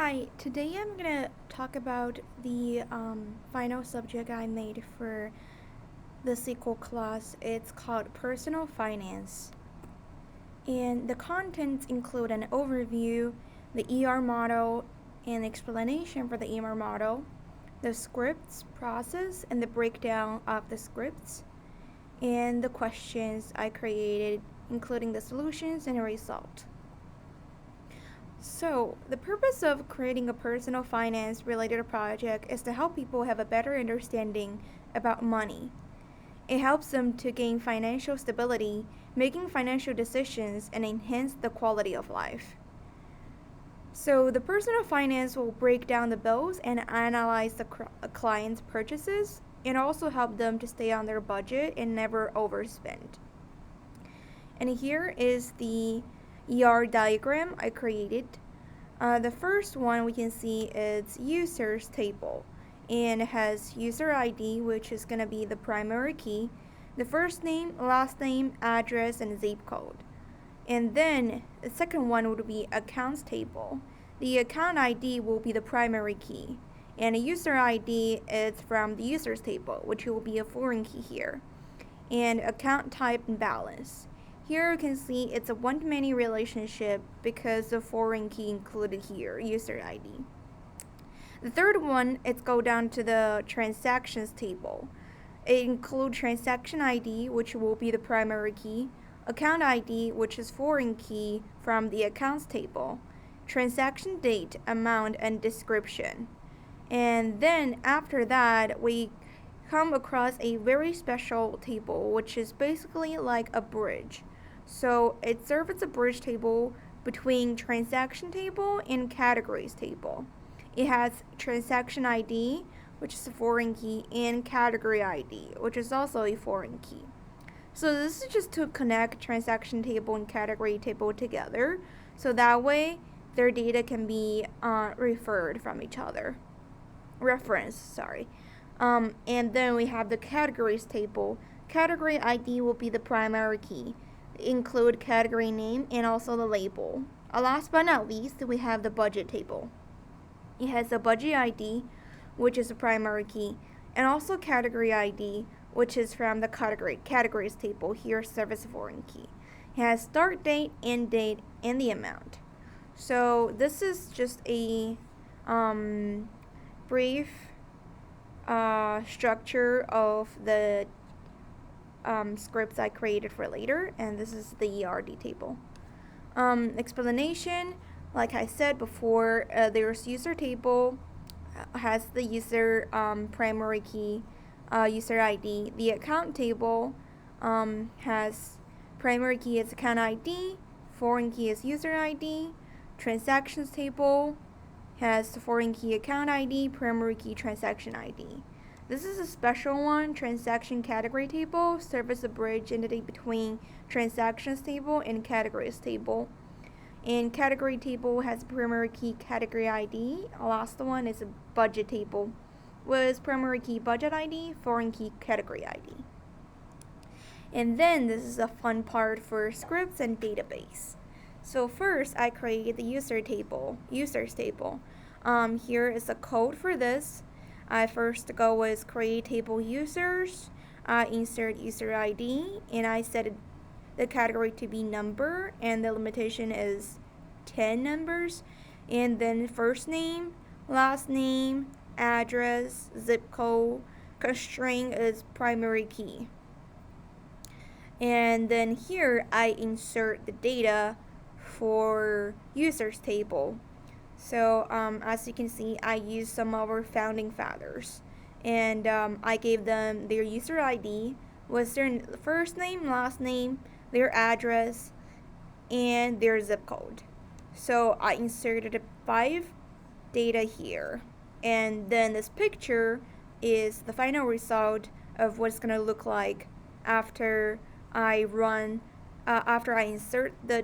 Hi, today I'm going to talk about the final subject I made for the SQL class. It's called Personal Finance. And the contents include an overview, the ER model, and explanation for the ER model, the scripts process and the breakdown of the scripts, and the questions I created, including the solutions and the result. So, the purpose of creating a personal finance related project is to help people have a better understanding about money. It helps them to gain financial stability, making financial decisions, and enhance the quality of life. So, the personal finance will break down the bills and analyze the client's purchases, and also help them to stay on their budget and never overspend. And here is the ER diagram I created. The first one we can see is users table, and it has user ID, which is going to be the primary key, the first name, last name, address, and zip code. And then the second one would be accounts table. The account ID will be the primary key, and a user ID is from the users table, which will be a foreign key here, and account type and balance. Here you can see it's a one-to-many relationship because the foreign key included here, user ID. The third one, it's go down to the transactions table. It includes transaction ID, which will be the primary key, account ID, which is foreign key from the accounts table, transaction date, amount, and description. And then after that, we come across a very special table, which is basically like a bridge. So it serves as a bridge table between transaction table and categories table. It has transaction ID, which is a foreign key, and category ID, which is also a foreign key. So this is just to connect transaction table and category table together, so that way their data can be referred from each other. And then we have the categories table. Category ID will be the primary key. Include category name and also the label. Last but not least, we have the budget table. It has the budget ID, which is the primary key, and also category ID, which is from the categories table. Here, service foreign key. It has start date, end date, and the amount. So this is just a brief structure of the scripts I created for later, and this is the ERD table. Explanation, like I said before, there's user table, has the user primary key, user ID. The account table has primary key as account ID, foreign key as user ID. Transactions table has the foreign key account ID, primary key transaction ID. This is a special one. Transaction category table serves as a bridge entity between transactions table and categories table. And category table has primary key category ID. Last one is a budget table with primary key budget ID, foreign key category ID. And then this is a fun part for scripts and database. So first I created the users table. Here is the code for this. I first go with create table users, insert user ID, and I set the category to be number, and the limitation is 10 numbers, and then first name, last name, address, zip code, constraint is primary key. And then here I insert the data for users table. So as you can see, I used some of our founding fathers, and I gave them their user ID with their first name, last name, their address, and their zip code. So I inserted 5 data here, and then this picture is the final result of what it's going to look like after I insert the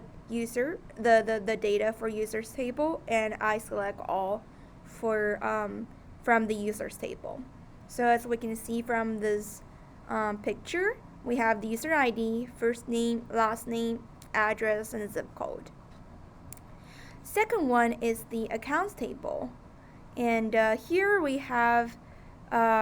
data for users table, and I select all for from the users table. So as we can see from this picture, we have the user ID, first name, last name, address, and zip code. second one is the accounts table. And here we have,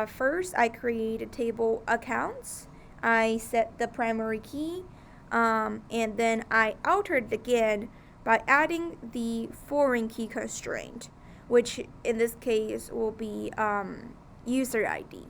first I create a table accounts. I set the primary key, and then I alter it again by adding the foreign key constraint, which in this case will be user ID.